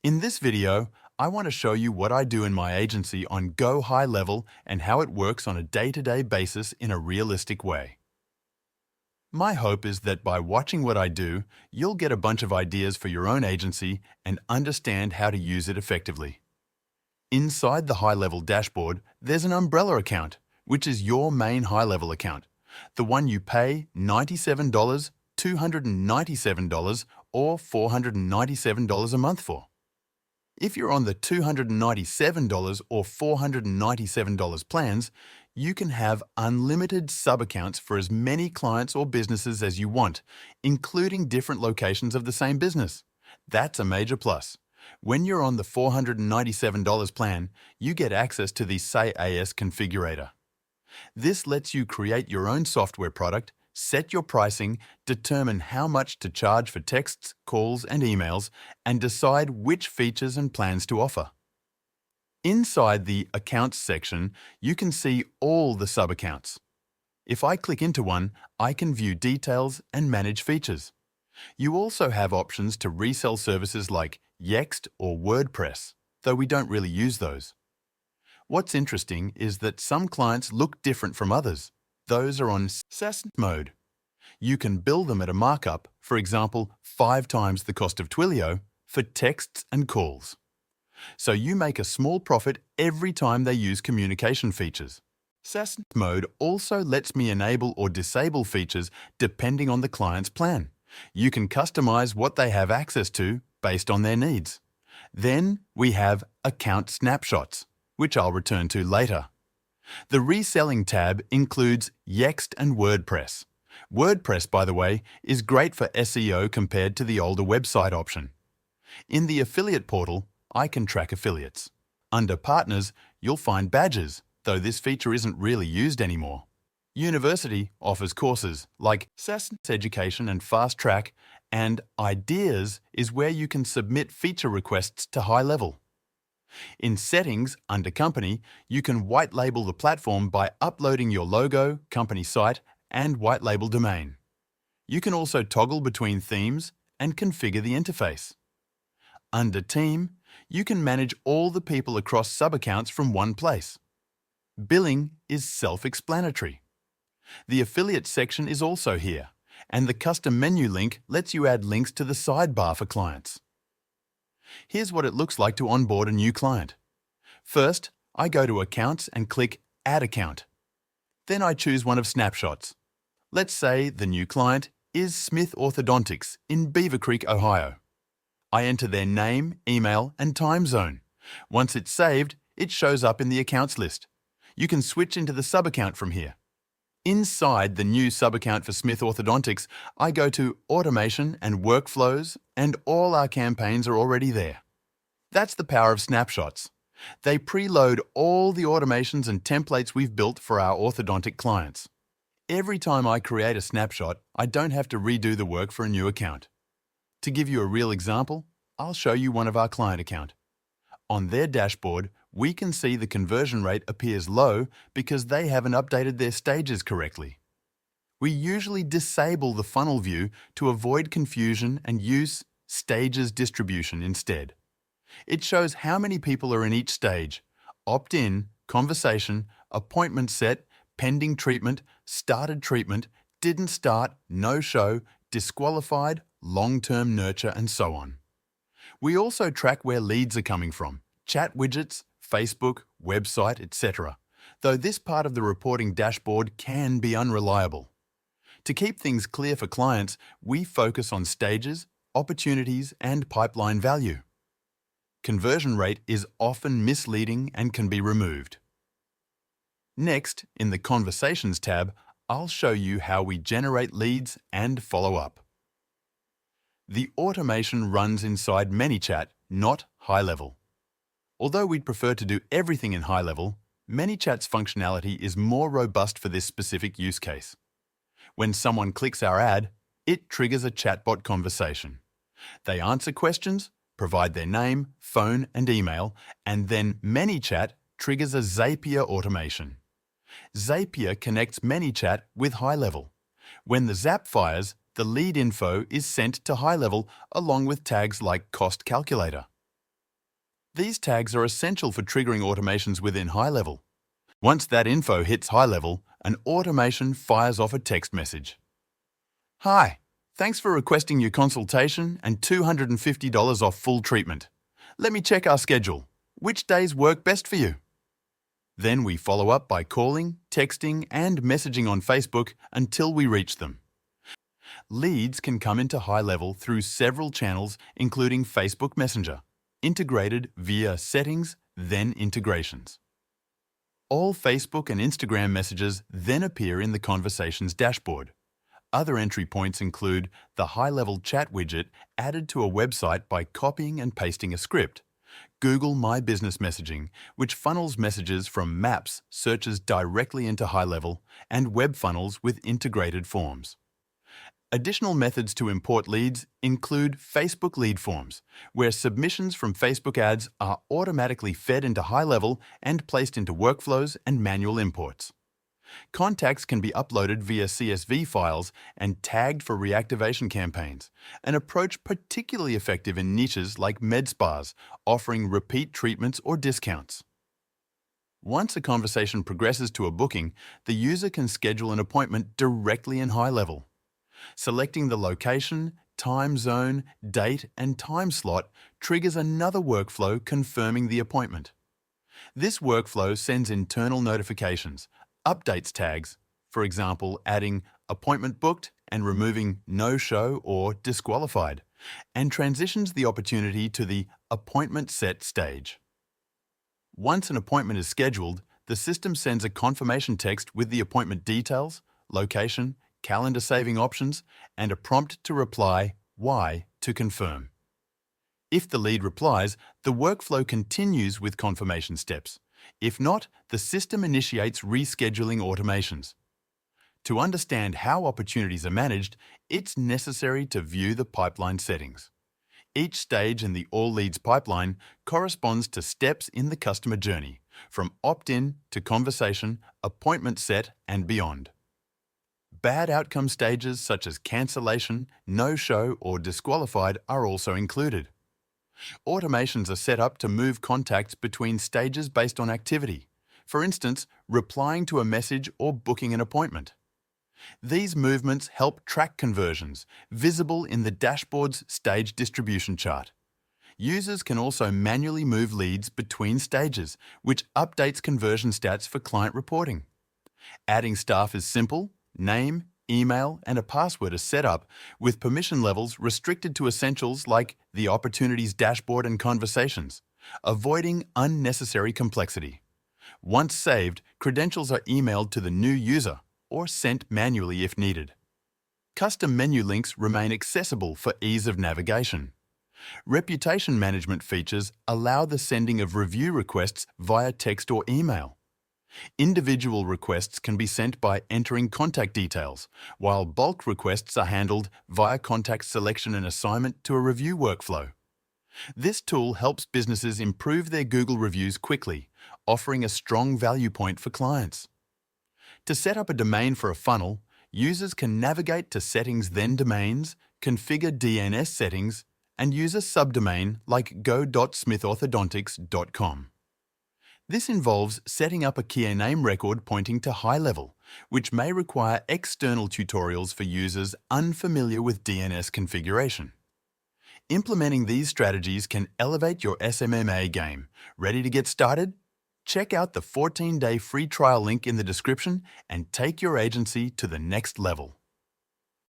In this video, I want to show you what I do in my agency on GoHighLevel and how it works on a day-to-day basis in a realistic way. My hope is that by watching what I do, you'll get a bunch of ideas for your own agency and understand how to use it effectively. Inside the HighLevel dashboard, there's an umbrella account, which is your main HighLevel account, the one you pay $97, $297, or $497 a month for. If you're on the $297 or $497 plans, you can have unlimited sub-accounts for as many clients or businesses as you want, including different locations of the same business. That's a major plus. When you're on the $497 plan, you get access to the SAAS configurator. This lets you create your own software product, set your pricing, determine how much to charge for texts, calls, and emails, and decide which features and plans to offer. Inside the Accounts section, you can see all the sub-accounts. If I click into one, I can view details and manage features. You also have options to resell services like Yext or WordPress, though we don't really use those. What's interesting is that some clients look different from others. Those are on SaaS mode. You can bill them at a markup, for example, 5 times the cost of Twilio, for texts and calls. So you make a small profit every time they use communication features. SaaS mode also lets me enable or disable features depending on the client's plan. You can customize what they have access to based on their needs. Then we have Account Snapshots, which I'll return to later. The Reselling tab includes Yext and WordPress. WordPress, by the way, is great for SEO compared to the older website option. In the Affiliate portal, I can track affiliates. Under Partners, you'll find badges, though this feature isn't really used anymore. University offers courses like SaaS Education and Fast Track, and Ideas is where you can submit feature requests to HighLevel. In Settings, under Company, you can white label the platform by uploading your logo, company site, and white label domain. You can also toggle between themes and configure the interface. Under Team, you can manage all the people across sub-accounts from one place. Billing is self-explanatory. The Affiliate section is also here, and the Custom Menu link lets you add links to the sidebar for clients. Here's what it looks like to onboard a new client. First, I go to Accounts and click Add Account. Then I choose one of Snapshots. Let's say the new client is Smith Orthodontics in Beaver Creek, Ohio. I enter their name, email, and time zone. Once it's saved, it shows up in the accounts list. You can switch into the sub-account from here. Inside the new sub-account for Smith Orthodontics, I go to Automation and Workflows, and all our campaigns are already there. That's the power of Snapshots. They preload all the automations and templates we've built for our orthodontic clients. Every time I create a snapshot, I don't have to redo the work for a new account. To give you a real example, I'll show you one of our client account. On their dashboard, we can see the conversion rate appears low because they haven't updated their stages correctly. We usually disable the funnel view to avoid confusion and use stages distribution instead. It shows how many people are in each stage: opt-in, conversation, appointment set, pending treatment, started treatment, didn't start, no-show, disqualified, long-term nurture, and so on. We also track where leads are coming from: chat widgets, Facebook, website, etc., though this part of the reporting dashboard can be unreliable. To keep things clear for clients, we focus on stages, opportunities, and pipeline value. Conversion rate is often misleading and can be removed. Next, in the Conversations tab, I'll show you how we generate leads and follow up. The automation runs inside ManyChat, not HighLevel. Although we'd prefer to do everything in HighLevel, ManyChat's functionality is more robust for this specific use case. When someone clicks our ad, it triggers a chatbot conversation. They answer questions, provide their name, phone, and email, and then ManyChat triggers a Zapier automation. Zapier connects ManyChat with HighLevel. When the Zap fires, the lead info is sent to HighLevel along with tags like Cost Calculator. These tags are essential for triggering automations within GoHighLevel. Once that info hits GoHighLevel, an automation fires off a text message. Hi, thanks for requesting your consultation and $250 off full treatment. Let me check our schedule. Which days work best for you? Then we follow up by calling, texting, and messaging on Facebook until we reach them. Leads can come into GoHighLevel through several channels, including Facebook Messenger, integrated via Settings, then Integrations. All Facebook and Instagram messages then appear in the Conversations dashboard. Other entry points include the GoHighLevel chat widget added to a website by copying and pasting a script, Google My Business Messaging, which funnels messages from Maps searches directly into GoHighLevel, and web funnels with integrated forms. Additional methods to import leads include Facebook lead forms, where submissions from Facebook ads are automatically fed into GoHighLevel and placed into workflows and manual imports. Contacts can be uploaded via CSV files and tagged for reactivation campaigns, an approach particularly effective in niches like med spas, offering repeat treatments or discounts. Once a conversation progresses to a booking, the user can schedule an appointment directly in GoHighLevel. Selecting the location, time zone, date, and time slot triggers another workflow confirming the appointment. This workflow sends internal notifications, updates tags, for example, adding appointment booked and removing no-show or disqualified, and transitions the opportunity to the appointment set stage. Once an appointment is scheduled, the system sends a confirmation text with the appointment details, location, calendar saving options, and a prompt to reply "Why" to confirm. If the lead replies, the workflow continues with confirmation steps. If not, the system initiates rescheduling automations. To understand how opportunities are managed, it's necessary to view the pipeline settings. Each stage in the All Leads pipeline corresponds to steps in the customer journey, from opt-in to conversation, appointment set, and beyond. Bad outcome stages such as cancellation, no-show, or disqualified are also included. Automations are set up to move contacts between stages based on activity, for instance, replying to a message or booking an appointment. These movements help track conversions, visible in the dashboard's stage distribution chart. Users can also manually move leads between stages, which updates conversion stats for client reporting. Adding staff is simple. Name, email, and a password are set up with permission levels restricted to essentials like the opportunities dashboard and conversations, avoiding unnecessary complexity. Once saved, credentials are emailed to the new user or sent manually if needed. Custom menu links remain accessible for ease of navigation. Reputation management features allow the sending of review requests via text or email. Individual requests can be sent by entering contact details, while bulk requests are handled via contact selection and assignment to a review workflow. This tool helps businesses improve their Google reviews quickly, offering a strong value point for clients. To set up a domain for a funnel, users can navigate to Settings then Domains, configure DNS settings, and use a subdomain like go.smithorthodontics.com. This involves setting up a key name record pointing to GoHighLevel, which may require external tutorials for users unfamiliar with DNS configuration. Implementing these strategies can elevate your SMMA game. Ready to get started? Check out the 14-day free trial link in the description and take your agency to the next level.